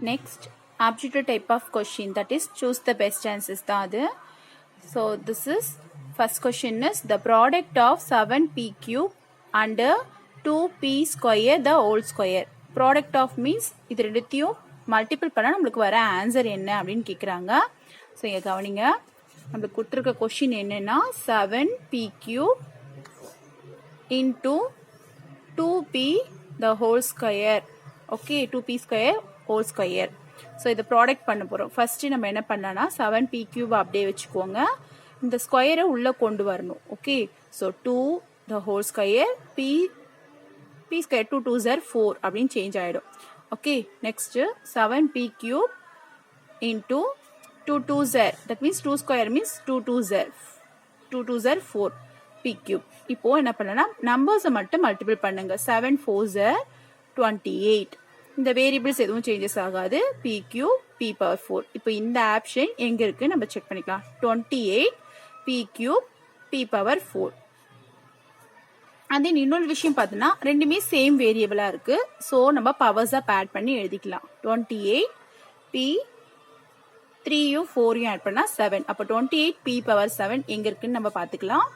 Next, aptitude type of question, that is choose the best answers தான் அது. So this is first question is the product of 7p cube and 2p square the whole square. Product of means இது ரெண்டுத்தையும் multiple பண்ணால் நம்மளுக்கு வர answer என்ன அப்படின்னு கேட்குறாங்க. ஸோ இங்கே கவனிங்க, நம்மளுக்கு கொடுத்துருக்க கொஷின் என்னன்னா 7p cube into 2p the whole square. Okay, 2p square whole square. So இதை ப்ராடக்ட் பண்ண போகிறோம். ஃபஸ்ட்டு நம்ம என்ன பண்ணலாம்னா 7p cube அப்படியே வச்சுக்கோங்க, இந்த ஸ்கொயரை உள்ளே கொண்டு வரணும். Okay, so 2 the whole square p square 2 2s are 4 அப்படின்னு சேஞ்ச் ஆகிடும். Okay, next 7p cube into 2 2s are, that means 2 square means 2 2s are 4 p cube. இப்போ என்ன பண்ணலாம், நம்பர்ஸை மட்டும் மல்டிபிள் பண்ணுங்க. 7 4s are 28. இந்த வேரியபிள்ஸ் எதுவும் சேஞ்சஸ் ஆகாது. p cube p power 4. இப்போ இந்த ஆப்ஷன் எங்க இருக்கு நம்ம செக் பண்ணிக்கலாம். 28 p cube p power 4. And then இன்னொரு விஷயம் பார்த்தோன்னா ரெண்டுமே சேம் வேரியபிளா இருக்கு. ஸோ நம்ம பவர்ஸை ஆட் பண்ணி எழுதிக்கலாம். 28 p 3யும் 4யும் ஆட் பண்ணா 7. அப்போ 28 p power 7 எங்க இருக்குன்னு நம்ம பார்த்துக்கலாம்.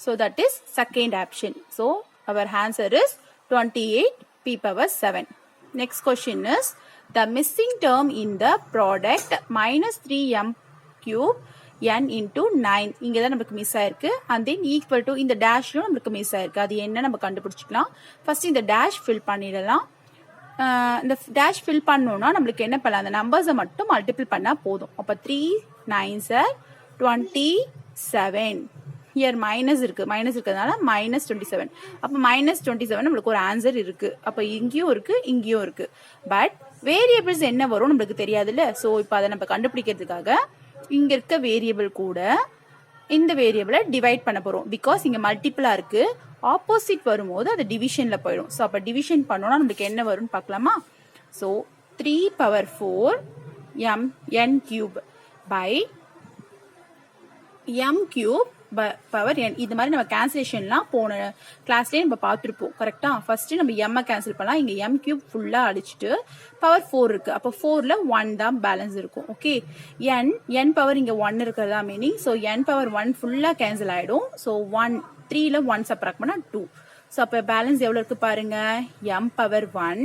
So that is second option. So our answer is 28 p power 7. Next question is the missing term in the product minus 3m cube n into 9. இங்க தான் நமக்கு மிஸ் ஆயிருக்கு. and then equal to இந்த டேஷ்லும் நமக்கு மிஸ் ஆயிருக்கு. அது என்ன நம்ம கண்டுபிடிச்சிக்கலாம். ஃபர்ஸ்ட் இந்த டேஷ் ஃபில் பண்ணிடலாம். இந்த டேஷ் ஃபில் பண்ணோம்னா நம்மளுக்கு என்ன பண்ணலாம், அந்த நம்பர்ஸை மட்டும் மல்டிபிள் பண்ணா போதும். அப்போ 3 9s are 27. ஹியர் மைனஸ் இருக்கு, மைனஸ் இருக்கிறதுனால மைனஸ் 27. அப்போ மைனஸ் 27 நம்மளுக்கு ஒரு ஆன்சர் இருக்கு. அப்போ இங்கேயும் இருக்கு இங்கேயும் இருக்கு. பட் வேரியபிள்ஸ் என்ன வரும் நம்மளுக்கு தெரியாதுல்ல. ஸோ இப்போ அதை நம்ம கண்டுபிடிக்கிறதுக்காக இங்க இருக்க வேரியபிள் கூட இந்த வேரியபிளை டிவைட் பண்ண போறோம். பிகாஸ் இங்க மல்டிபிளா இருக்கு, ஆப்போசிட் வரும்போது அது டிவிஷன்ல போயிடும். ஸோ அப்போ டிவிஷன் பண்ணோம்னா நம்மளுக்கு என்ன வரும்னு பார்க்கலாமா. So 3 power 4 n cube by m cube power n. இது மாதிரி நம்ம கேன்சலேஷன்லாம் போன கிளாஸ்லேயே நம்ம பார்த்துருப்போம். கரெக்டா, ஃபர்ஸ்ட் நம்ம m கேன்சல் பண்ணலாம். இங்க m கியூப் ஃபுல்லா அடிச்சுட்டு பவர் 4 இருக்கு. அப்போ 4ல 1 தான் பேலன்ஸ் இருக்கும். ஓகே, n பவர் இங்க 1 இருக்கிறதா மீனிங். ஸோ n பவர் 1 ஃபுல்லா கேன்சல் ஆயிடும். ஸோ 3ல 1 சப்ராக்ட் பண்ணா 2. ஸோ அப்போ பேலன்ஸ் எவ்வளவு இருக்கு பாருங்க, m power 1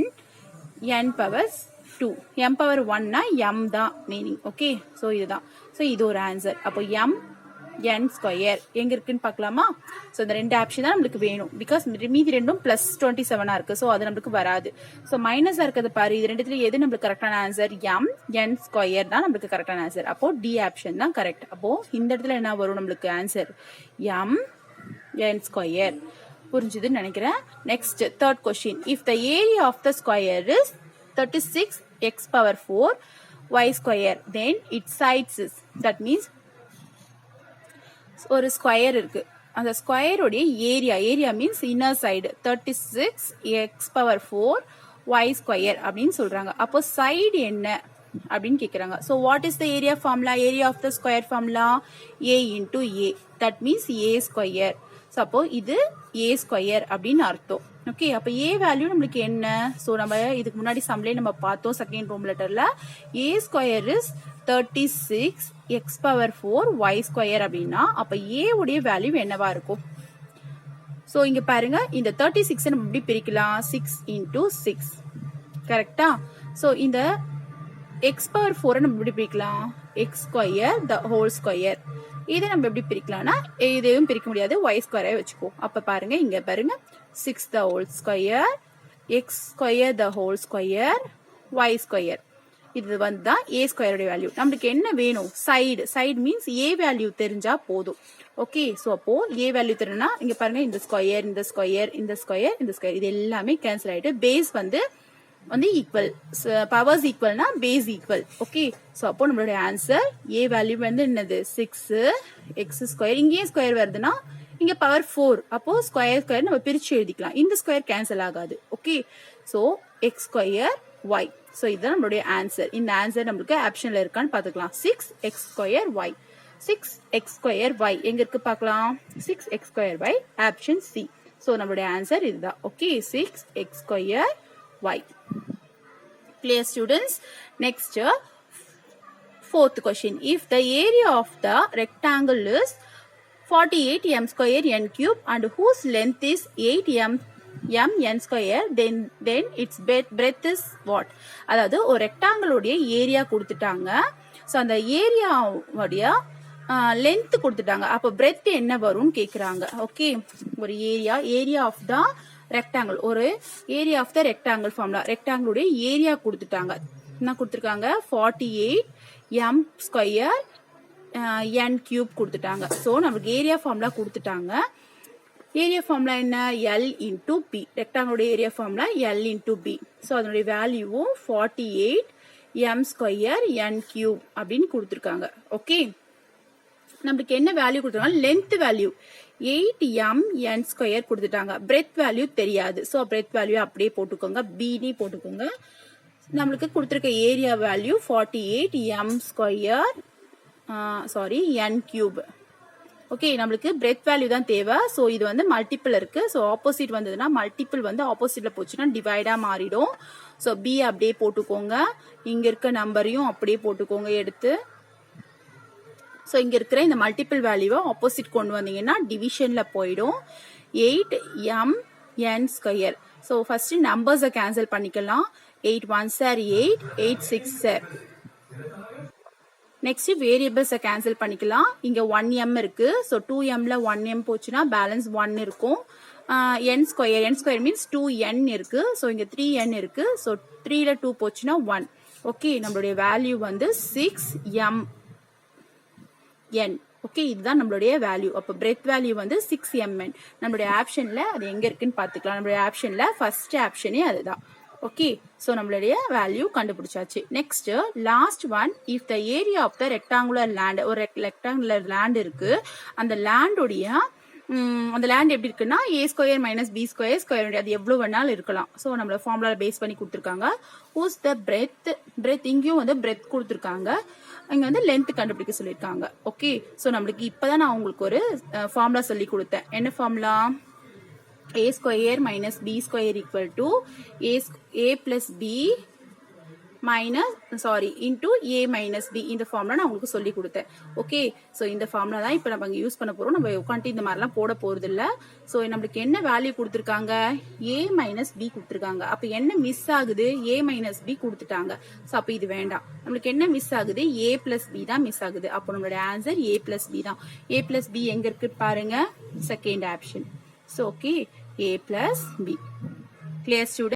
n power 2. m power 1னா m தான் மீனிங். ஓகே, ஸோ இதுதான். ஸோ இது ஒரு ஆன்சர். அப்போ m n ஸ்கொயர் எங்க இருக்குன்னு பார்க்கலாமா. ஸோ இந்த ரெண்டு ஆப்ஷன் தான் நம்மளுக்கு வேணும். பிகாஸ் மீதி ரெண்டும் பிளஸ் 27 இருக்கு. ஸோ அது நம்மளுக்கு வராது. ஸோ மைனஸா இருக்கிறது பாரு, இது ரெண்டுத்துல எது நம்மளுக்கு கரெக்டான ஆன்சர், n ஸ்கொயர் தான் நம்மளுக்கு கரெக்டான ஆன்சர். அப்போ டி ஆப்ஷன் தான் கரெக்ட். அப்போ இந்த இடத்துல என்ன வரும் நம்மளுக்கு ஆன்சர், n ஸ்கொயர். புரிஞ்சுதுன்னு நினைக்கிறேன். Next third question, if the area of the square is 36 x power 4 y square, then its sides is, that means ஒரு ஸ்கொயர் இருக்கு, அந்த ஸ்கொயருடைய area means inner side 36 x power 4 y square அப்படின்னு சொல்றாங்க. அப்போ side என்ன அப்படின்னு கேக்குறாங்க. So what is the area formula, area of the square formula a into a, that means a square. So அப்போ இது a ஸ்கொயர் அப்படின்னு அர்த்தம். ஓகே, அப்போ a வேல்யூ நம்மளுக்கு என்ன, ஸோ நம்ம இதுக்கு முன்னாடி சம்லே நம்ம பார்த்தோம் செகண்ட் ரோம் லெட்டர்ல a square is 36 x power 4 y square அப்படின்னா அப்ப a உடைய வேல்யூ என்னவா இருக்கும். சோ இங்க பாருங்க, இந்த 36 நம்ம எப்படி பிரிக்கலாம், 6 into 6. கரெக்டா. சோ இந்த x power 4 நம்ம எப்படி பிரிக்கலாம், x square the whole square. இதை நம்ம எப்படி பிரிக்கலாம்னா இதையும் பிரிக்க முடியாது, y ஸ்கொயரே வச்சுக்கோ. அப்ப பாருங்க, இங்க பாருங்க 6 the whole square, x square the whole square, y square. இது வந்து தான் a ஸ்கொயருடைய வேல்யூ. நம்மளுக்கு என்ன வேணும், சைடு மீன்ஸ் a வேல்யூ தெரிஞ்சா போதும். ஓகே, ஸோ அப்போ a வேல்யூ தெரியும்னா இங்க பாருங்க, இந்த ஸ்கொயர் இந்த ஸ்கொயர் இந்த ஸ்கொயர் இந்த ஸ்கொயர் இது எல்லாமே கேன்சல் ஆயிட்டு பேஸ் வந்து ஈக்குவல், பவர்ஸ் ஈக்குவல்னா பேஸ் ஈக்குவல். ஓகே, ஸோ அப்போ நம்மளுடைய ஆன்சர் a வேல்யூ வந்து என்னது 6 x ஸ்கொயர். இங்கேயே ஸ்கொயர் வருதுன்னா இங்க பவர் 4, அப்போ ஸ்கொயர் நம்ம பிரிச்சு எழுதிக்கலாம். இந்த ஸ்கொயர் கேன்சல் ஆகாது. Okay, so x square y. So இதுதான் நம்மளுடைய ஆன்சர். இந்த ஆன்சர் நம்மளுக்கு ஆப்ஷன்ல இருக்கான்னு பாத்துக்கலாம். 6x square y, 6x square y எங்க இருக்கு பார்க்கலாம், 6x square y option C. So நம்மளுடைய ஆன்சர் இதுதான். Okay, 6x square y. Clear students? Next, fourth question. If the area of the rectangle is 48 m square n cube and whose length is 8 m n square, then its breadth is what? அதாவது ஒரு rectangle உடைய area கொடுத்துட்டாங்க. So அந்த ஏரியாவுடைய length கொடுத்துட்டாங்க. அப்போ breadth என்ன வரும்னு கேட்குறாங்க. ஓகே, ஒரு ஏரியா ஆஃப் த ரெக்டாங்கிள், ஒரு area of the rectangle formula. ரெக்டாங்கிளுடைய ஏரியா கொடுத்துட்டாங்க. என்ன கொடுத்துருக்காங்க? 48 m ஸ்கொயர் n கியூப் கொடுத்துட்டாங்க. ஸோ நம்மளுக்கு ஏரியா ஃபார்முலா கொடுத்துட்டாங்க. ஏரியா ஃபார்முலா என்ன? L into B. ரெக்டாங்கிளுடைய area formula L into B. So அதனுடைய வேல்யூவும் 48 m ஸ்கொயர் n கியூப் அப்படின்னு கொடுத்துருக்காங்க. ஓகே, நம்மளுக்கு என்ன வேல்யூ கொடுத்துருக்காங்க? Length value 8 m n square கொடுத்துட்டாங்க. பிரெத் வேல்யூ தெரியாது. ஸோ பிரெத் வேல்யூ அப்படியே போட்டுக்கோங்க, பிடி போட்டுக்கோங்க. நம்மளுக்கு கொடுத்துருக்க area value 48 m square n cube. Okay, நம்மளுக்கு பிரெத் வேல்யூ தான் தேவை. ஸோ இது வந்து மல்டிபிள் இருக்கு. ஸோ ஆப்போசிட் வந்ததுன்னா மல்டிபிள் வந்து ஆப்போசிட்ல போச்சுன்னா டிவைடா மாறிடும். ஸோ பி அப்படியே போட்டுக்கோங்க. இங்க இருக்க நம்பரையும் அப்படியே போட்டுக்கோங்க எடுத்து. ஸோ இங்க இருக்கிற இந்த மல்டிபிள் வேல்யூவை ஆப்போசிட் கொண்டு வந்தீங்கன்னா டிவிஷன்ல போயிடும். 8 m n square. So first நம்பர்ஸை கேன்சல் பண்ணிக்கலாம். 8 1s are 8, 8 6s are. Next வேரியபிள்ஸை கேன்சல் பண்ணிக்கலாம். இங்க 1m இருக்கு. ஸோ 2mல 1m போச்சுன்னா பேலன்ஸ் 1 இருக்கும். n ஸ்கொயர் மீன்ஸ் 2n இருக்கு. ஸோ இங்க 3n இருக்கு. ஸோ 3ல 2 போச்சுன்னா 1. ஓகே, நம்மளுடைய வேல்யூ வந்து 6m n. ஓகே, இதுதான் நம்மளுடைய வேல்யூ. அப்போ பிரெத் வேல்யூ வந்து 6mn. நம்மளுடைய ஆப்ஷன்ல அது எங்க இருக்குன்னு பாத்துக்கலாம். நம்மளுடைய ஆப்ஷன்ல ஃபர்ஸ்ட் ஆப்ஷனே அதுதான். ஓகே, ஸோ நம்மளுடைய வேல்யூ கண்டுபிடிச்சாச்சு. Next last one. If the area of the rectangular land, ஒரு ரெக்டாங்குலர் லேண்ட் இருக்கு. அந்த லேண்டுடைய அந்த லேண்ட் எப்படி இருக்குன்னா a square minus b square அது எவ்வளவு வேணாலும் இருக்கலாம். ஸோ நம்மள ஃபார்முலா பேஸ் பண்ணி கொடுத்துருக்காங்க. ஹூஸ் த பிரெத் இங்கேயும் வந்து பிரெத் கொடுத்துருக்காங்க. இங்க வந்து லென்த் கண்டுபிடிக்க சொல்லியிருக்காங்க. ஓகே, ஸோ நம்மளுக்கு இப்பதான் நான் உங்களுக்கு ஒரு ஃபார்முலா சொல்லி கொடுத்தேன். என்ன formula? a square minus b square equal to a plus b into a minus b. இந்த ஃபார்முலா நான் உங்களுக்கு சொல்லி கொடுத்தேன். ஓகே, ஸோ இந்த ஃபார்முலா தான் இப்போ நம்ம இங்கே யூஸ் பண்ண போறோம். நம்ம உட்காந்து இந்த மாதிரிலாம் போட போறது இல்லை. ஸோ நம்மளுக்கு என்ன வேல்யூ கொடுத்துருக்காங்க? a மைனஸ் b கொடுத்துருக்காங்க. அப்போ என்ன மிஸ் ஆகுது? a மைனஸ் b கொடுத்துட்டாங்க. ஸோ அப்போ இது வேண்டாம். நம்மளுக்கு என்ன மிஸ் ஆகுது? a பிளஸ் b தான் மிஸ் ஆகுது. அப்போ நம்மளுடைய ஆன்சர் a பிளஸ் b தான். a பிளஸ் b எங்க இருக்கு பாருங்க, second option. So okay, a plus b. Clear student?